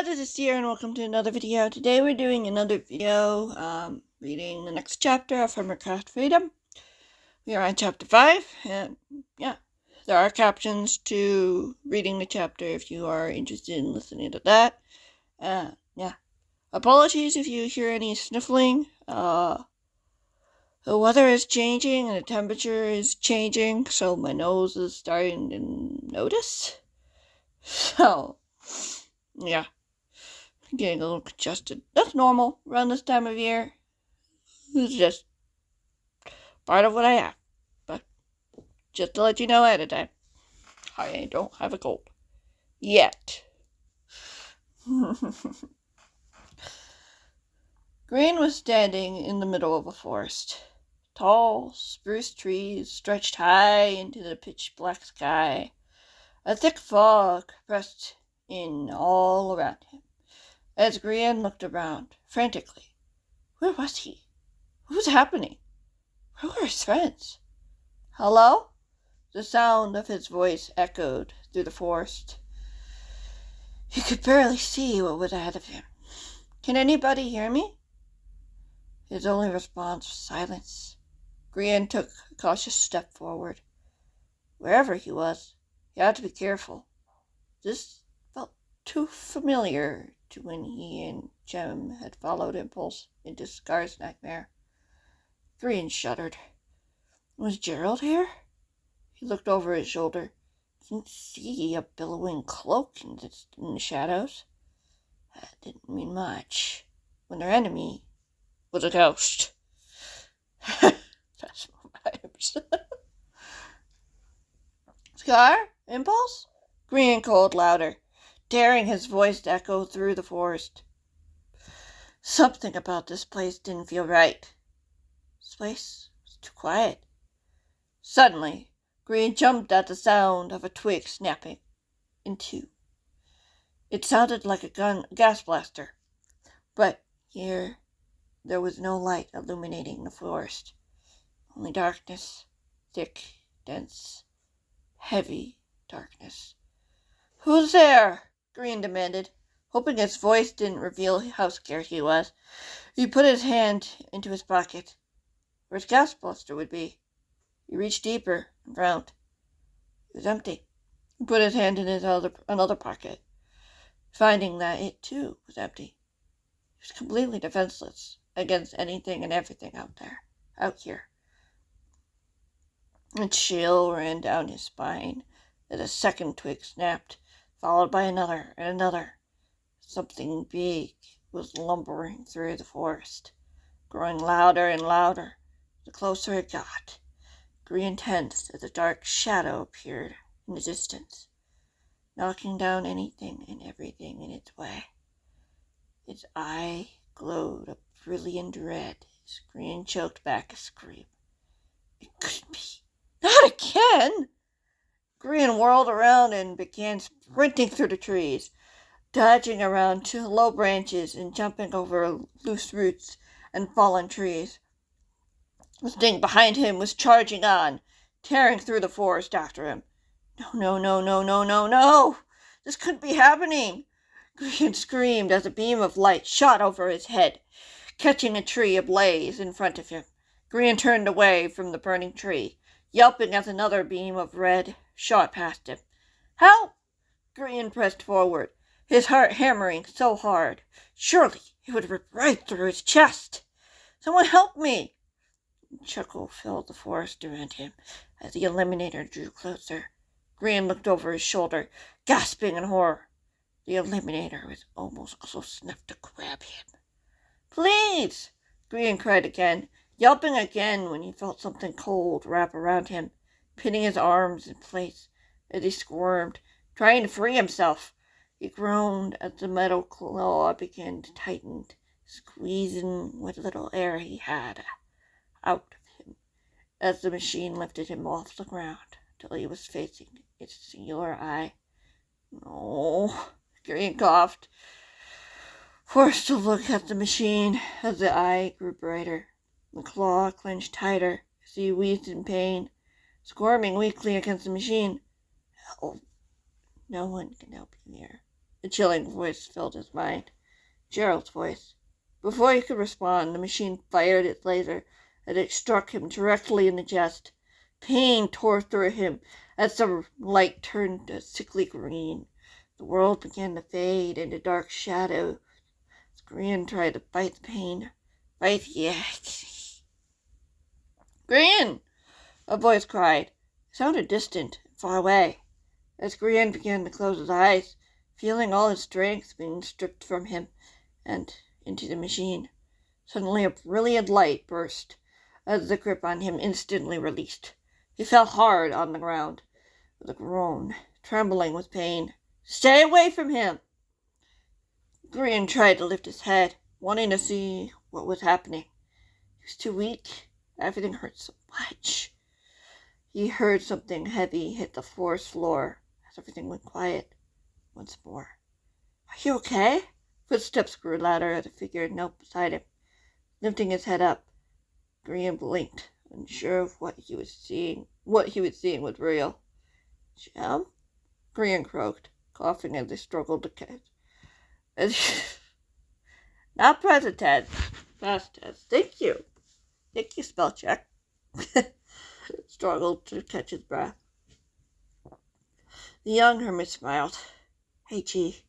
this is Sierra and welcome to another video. Today we're doing another video, reading the next chapter of Hermitcraft Freedom. We are on chapter 5, and yeah, there are captions to reading the chapter if you are interested in listening to that. Yeah. Apologies if you hear any sniffling. The weather is changing and the temperature is changing, so my nose is starting to notice. So, yeah. Getting a little congested. That's normal around this time of year. It's just part of what I have. But just to let you know ahead of time, I don't have a cold. Yet. Grian was standing in the middle of a forest. Tall, spruce trees stretched high into the pitch-black sky. A thick fog pressed in all around him. As Grian looked around, frantically, where was he? What was happening? Where were his friends? Hello? The sound of his voice echoed through the forest. He could barely see what was ahead of him. Can anybody hear me? His only response was silence. Grian took a cautious step forward. Wherever he was, he had to be careful. This felt too familiar to when he and Jem had followed Impulse into Scar's nightmare. Grian shuddered. Was Gerald here? He looked over his shoulder. Didn't see a billowing cloak in the shadows. That didn't mean much when their enemy was a ghost. That's vibes. Scar? Impulse? Grian called louder, daring his voice to echo through the forest. Something about this place didn't feel right. This place was too quiet. Suddenly, Grian jumped at the sound of a twig snapping in two. It sounded like a gas blaster, but here there was no light illuminating the forest. Only darkness, thick, dense, heavy darkness. Who's there? Grian demanded, hoping his voice didn't reveal how scared he was. He put his hand into his pocket, where his gas blaster would be. He reached deeper and frowned. It was empty. He put his hand in his another pocket, finding that it too was empty. He was completely defenseless against anything and everything out here. A chill ran down his spine as a second twig snapped, followed by another and another. Something big was lumbering through the forest, growing louder and louder the closer it got. Grian tensed as a dark shadow appeared in the distance, knocking down anything and everything in its way. Its eye glowed a brilliant red as Grian choked back a scream. It couldn't be. Not again! Grian whirled around and began sprinting through the trees, dodging around to low branches and jumping over loose roots and fallen trees. The thing behind him was charging on, tearing through the forest after him. No! This couldn't be happening! Grian screamed as a beam of light shot over his head, catching a tree ablaze in front of him. Grian turned away from the burning tree, yelping as another beam of red shot past him. Help! Grian pressed forward, his heart hammering so hard. Surely it would rip right through his chest. Someone help me! A chuckle filled the forest around him as the Eliminator drew closer. Grian looked over his shoulder, gasping in horror. The Eliminator was almost close enough to grab him. Please! Grian cried again, yelping again when he felt something cold wrap around him, pinning his arms in place as he squirmed, trying to free himself. He groaned as the metal claw began to tighten, squeezing what little air he had out of him as the machine lifted him off the ground till he was facing its singular eye. No, Grian coughed, forced to look at the machine as the eye grew brighter. The claw clenched tighter as he wheezed in pain, squirming weakly against the machine. Help! No one can help you here. A chilling voice filled his mind. Gerald's voice. Before he could respond, the machine fired its laser, and it struck him directly in the chest. Pain tore through him as the light turned a sickly green. The world began to fade into dark shadow. Grian tried to fight the pain. Fight, yes. Grian! A voice cried. It sounded distant and far away. As Grian began to close his eyes, feeling all his strength being stripped from him and into the machine, suddenly a brilliant light burst as the grip on him instantly released. He fell hard on the ground with a groan, trembling with pain. Stay away from him! Grian tried to lift his head, wanting to see what was happening. He was too weak. Everything hurt so much. He heard something heavy hit the forest floor as everything went quiet once more. Are you okay? Footsteps grew louder as a figure knelt beside him. Lifting his head up, Grian blinked, unsure of what he was seeing. What he was seeing was real. Jem? Grian croaked, coughing as he struggled to catch. Not present tense. Past tense. Thank you. Thank you, spell check. Struggled to catch his breath. The young hermit smiled. Hey, G.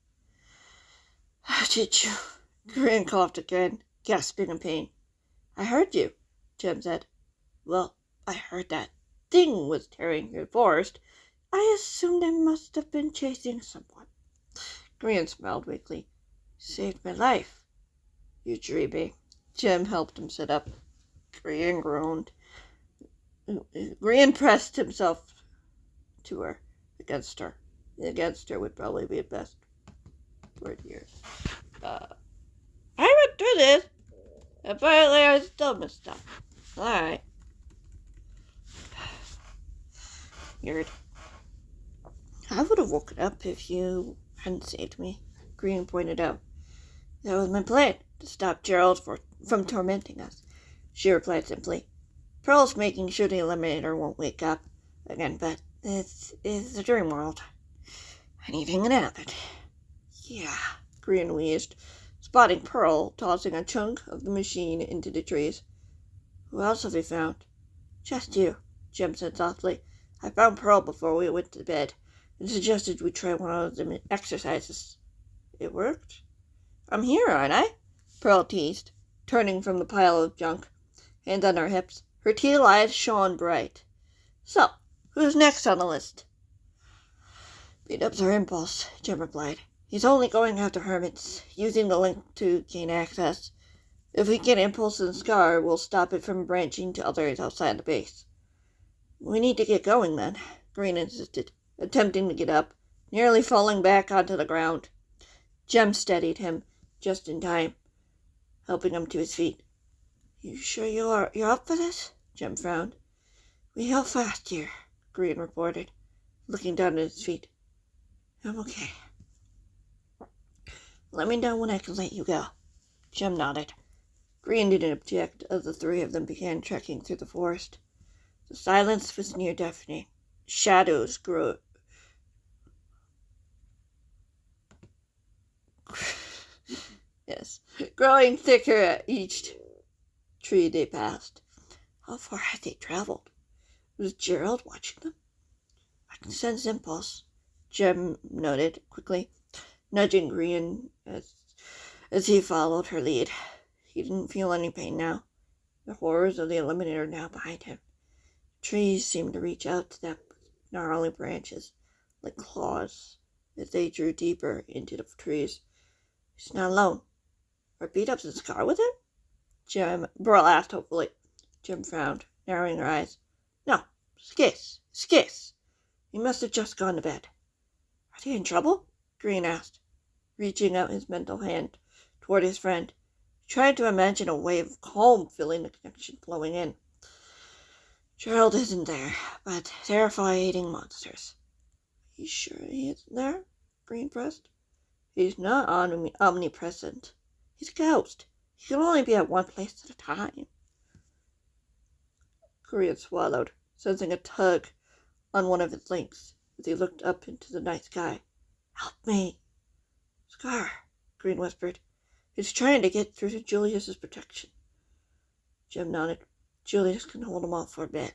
How did you? Grian coughed again, gasping in pain. I heard you, Jem said. Well, I heard that thing was tearing through the forest. I assumed I must have been chasing someone. Grian smiled weakly. Saved my life. You dreamy. Jem helped him sit up. Grian groaned. Grian pressed himself to her. Against her. Against her would probably be the best word here. I went through this. Apparently I still messed up. Alright. Weird. I would have woken up if you hadn't saved me, Grian pointed out. That was my plan, to stop Gerald from tormenting us, she replied simply. Pearl's making sure the Eliminator won't wake up again, but this is the dream world. Anything can happen. Yeah, Grian wheezed, spotting Pearl tossing a chunk of the machine into the trees. Who else have you found? Just you, Jem said softly. I found Pearl before we went to bed and suggested we try one of the exercises. It worked? I'm here, aren't I? Pearl teased, turning from the pile of junk, hands on her hips. Her teal eyes shone bright. So, who's next on the list? Beat-up's our impulse, Jem replied. He's only going after hermits, using the link to gain access. If we get Impulse and Scar, we'll stop it from branching to others outside the base. We need to get going, then, Grian insisted, attempting to get up, nearly falling back onto the ground. Jem steadied him just in time, helping him to his feet. You sure you're up for this? Jem frowned. We held fast here, Grian reported, looking down at his feet. I'm okay. Let me know when I can let you go. Jem nodded. Grian didn't object as the three of them began trekking through the forest. The silence was near deafening. Shadows grew. Growing thicker at each tree they passed. How far had they traveled? Was Gerald watching them? I can sense Impulse, Jem noted quickly, nudging Grian as he followed her lead. He didn't feel any pain now. The horrors of the Eliminator now behind him. Trees seemed to reach out to them with gnarly branches, like claws, as they drew deeper into the trees. He's not alone. Are Beat-ups and Scar with him? Burl asked hopefully. Jem frowned, narrowing her eyes. No, Skiss. He must have just gone to bed. Are they in trouble? Grian asked, reaching out his mental hand toward his friend. He tried to imagine a wave of calm filling the connection flowing in. Gerald isn't there, but they're fighting monsters. Are you sure he isn't there? Grian pressed. He's not omnipresent. He's a ghost. He can only be at one place at a time. Grian swallowed, sensing a tug on one of his links as he looked up into the night sky. Help me. Scar, Grian whispered. He's trying to get through to Julius's protection. Jem nodded. Julius can hold him off for a bit.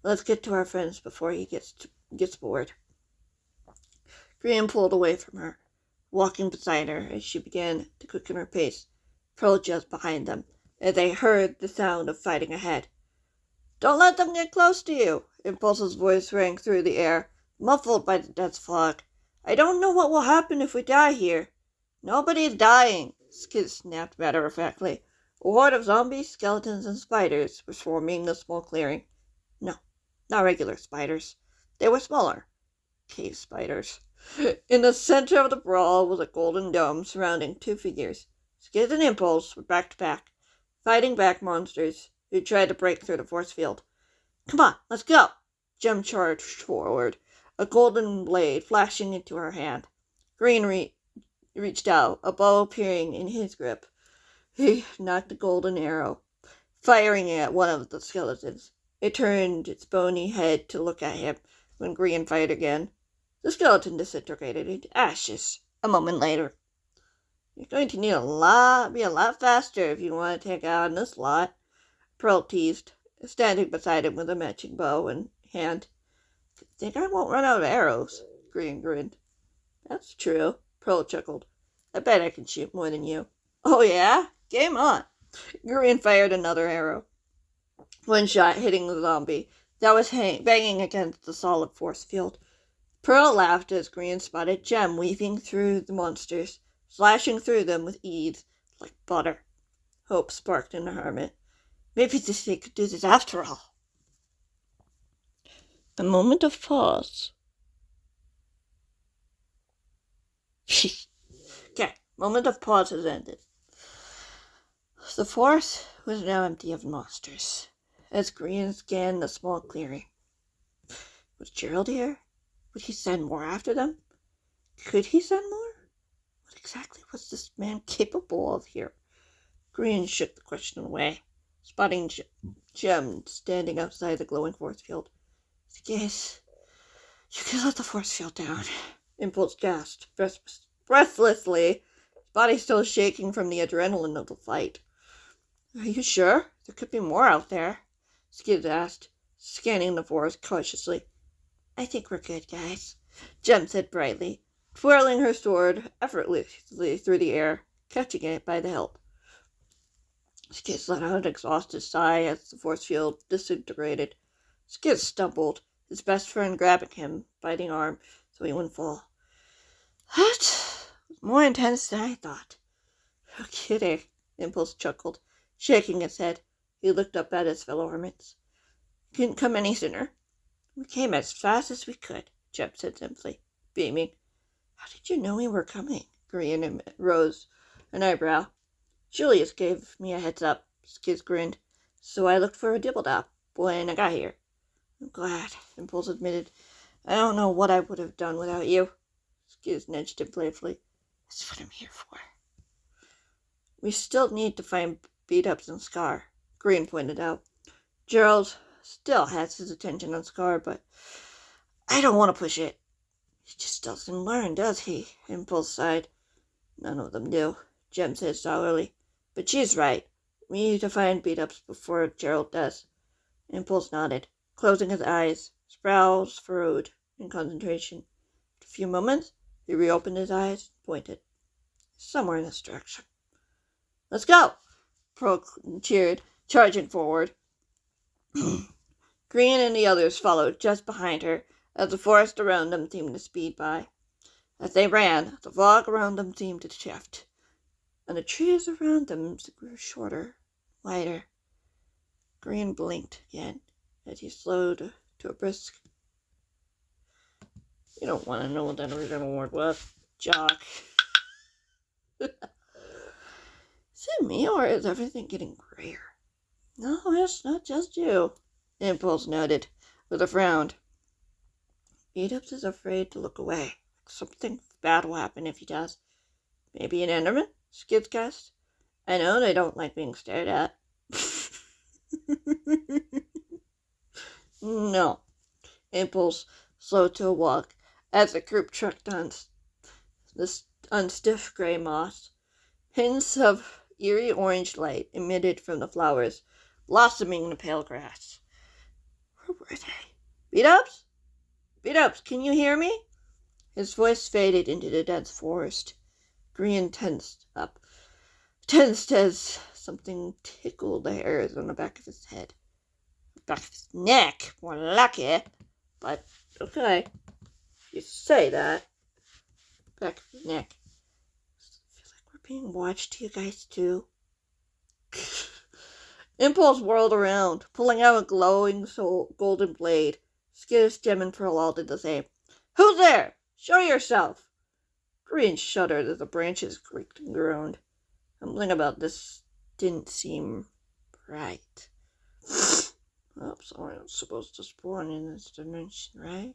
Let's get to our friends before he gets bored. Grian pulled away from her, walking beside her as she began to quicken her pace. Pearl just behind them, as they heard the sound of fighting ahead. Don't let them get close to you! Impulse's voice rang through the air, muffled by the dense fog. I don't know what will happen if we die here. Nobody's dying, Skid snapped matter-of-factly. A horde of zombies, skeletons, and spiders were swarming the small clearing. No, not regular spiders. They were smaller. Cave spiders. In the center of the brawl was a golden dome surrounding two figures. Skid and Impulse were back to back, fighting back monsters who tried to break through the force field. Come on, let's go! Jem charged forward, a golden blade flashing into her hand. Grian reached out, a bow appearing in his grip. He knocked the golden arrow, firing at one of the skeletons. It turned its bony head to look at him when Grian fired again. The skeleton disintegrated into ashes a moment later. You're going to need be a lot faster if you want to take out this lot, Pearl teased, standing beside him with a matching bow in hand. Think I won't run out of arrows, Grian grinned. That's true, Pearl chuckled. I bet I can shoot more than you. Oh yeah? Game on. Grian fired another arrow. One shot hitting the zombie that was banging against the solid force field. Pearl laughed as Grian spotted Jem weaving through the monsters, slashing through them with ease like butter. Hope sparked in the hermit. Maybe they could do this after all. A moment of pause. Okay, moment of pause has ended. The forest was now empty of monsters, as Grian scanned the small clearing. Was Gerald here? Would he send more after them? Could he send more? What exactly was this man capable of here? Grian shook the question away, spotting Jem standing outside the glowing force field. Yes, you can let the force field down, Impulse gasped breathlessly, his body still shaking from the adrenaline of the fight. Are you sure? There could be more out there, Skid asked, scanning the forest cautiously. I think we're good, guys, Jem said brightly, twirling her sword effortlessly through the air, catching it by the hilt. Skid let out an exhausted sigh as the force field disintegrated. Skid stumbled, his best friend grabbing him by the arm so he wouldn't fall. That was more intense than I thought. No kidding, Impulse chuckled, shaking his head. He looked up at his fellow hermits. Couldn't come any sooner. We came as fast as we could, Jem said simply, beaming. How did you know we were coming? Grian rose an eyebrow. Julius gave me a heads up, Skid grinned, so I looked for a dibble-dop when I got here. I'm glad, Impulse admitted. I don't know what I would have done without you. Skid nudged him playfully. That's what I'm here for. We still need to find beat-ups and Scar, Grian pointed out. Gerald still has his attention on Scar, but I don't want to push it. He just doesn't learn, does he? Impulse sighed. None of them do, Jem said sourly. But she's right. We need to find beat-ups before Gerald does. Impulse nodded, closing his eyes, his brows furrowed in concentration. After a few moments, he reopened his eyes and pointed. Somewhere in this direction. Let's go! Pearl cheered, charging forward. Grian and the others followed just behind her, as the forest around them seemed to speed by. As they ran, the fog around them seemed to shift, and the trees around them grew shorter, lighter. Grian blinked again as he slowed to a brisk. You don't want to know what that original word was. Jock. Is it me, or is everything getting grayer? No, it's not just you, Impulse noted, with a frown. Beat-ups is afraid to look away. Something bad will happen if he does. Maybe an Enderman? Skid guessed. I know they don't like being stared at. No. Impulse slowed to a walk as the group trekked on the on stiff gray moss. Hints of eerie orange light emitted from the flowers, blossoming in the pale grass. Where were they? Beat-ups? Beat-ups, can you hear me? His voice faded into the dense forest. Grian tensed up. Tensed as something tickled the hairs on the back of his head. Back of his neck, more lucky. But, okay. You say that. Back of his neck. I feel like we're being watched, you guys, too. Impulse whirled around, pulling out a glowing golden blade. Skittish, Gem, and Pearl all did the same. Who's there? Show yourself! Grian shuddered as the branches creaked and groaned. Something about this didn't seem right. Oops, I'm supposed to spawn in this dimension, right?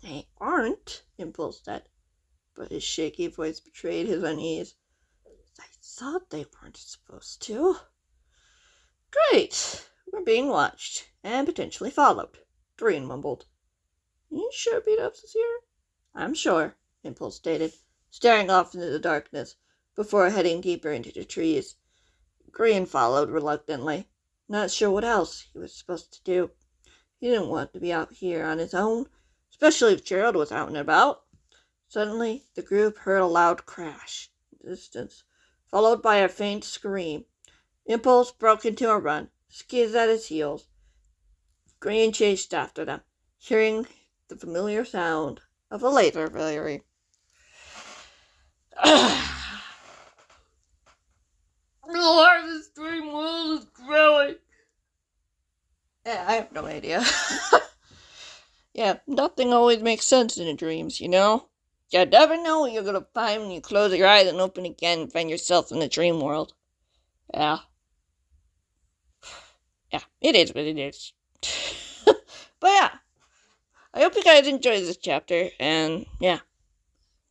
They aren't, Impulse said, but his shaky voice betrayed his unease. I thought they weren't supposed to. Great. We're being watched, and potentially followed, Grian mumbled. You sure Beat-ups is here? I'm sure, Impulse stated, staring off into the darkness before heading deeper into the trees. Grian followed reluctantly, not sure what else he was supposed to do. He didn't want to be out here on his own, especially if Gerald was out and about. Suddenly, the group heard a loud crash in the distance, followed by a faint scream. Impulse broke into a run, Skiz at his heels. Grian chased after them, hearing the familiar sound of a laser fairy. The largest dream world is growing. Yeah, I have no idea. Yeah, nothing always makes sense in the dreams, you know? You never know what you're gonna find when you close your eyes and open again and find yourself in the dream world. Yeah. Yeah, it is what it is. But yeah, I hope you guys enjoyed this chapter, and yeah,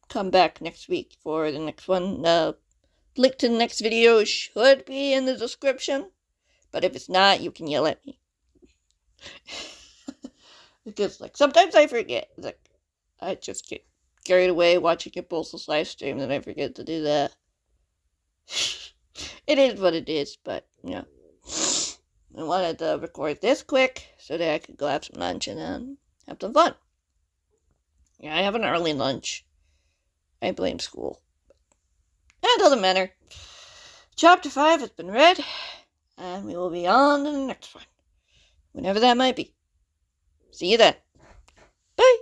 come back next week for the next one. Link to the next video should be in the description, but if it's not, you can yell at me. Because, like, sometimes I forget. Like, I just get carried away watching Impulse's live stream, and I forget to do that. It is what it is, but, yeah. I wanted to record this quick so that I could go have some lunch and then have some fun. Yeah, I have an early lunch. I blame school. That doesn't matter. Chapter 5 has been read, and we will be on to the next one. Whenever that might be. See you then. Bye!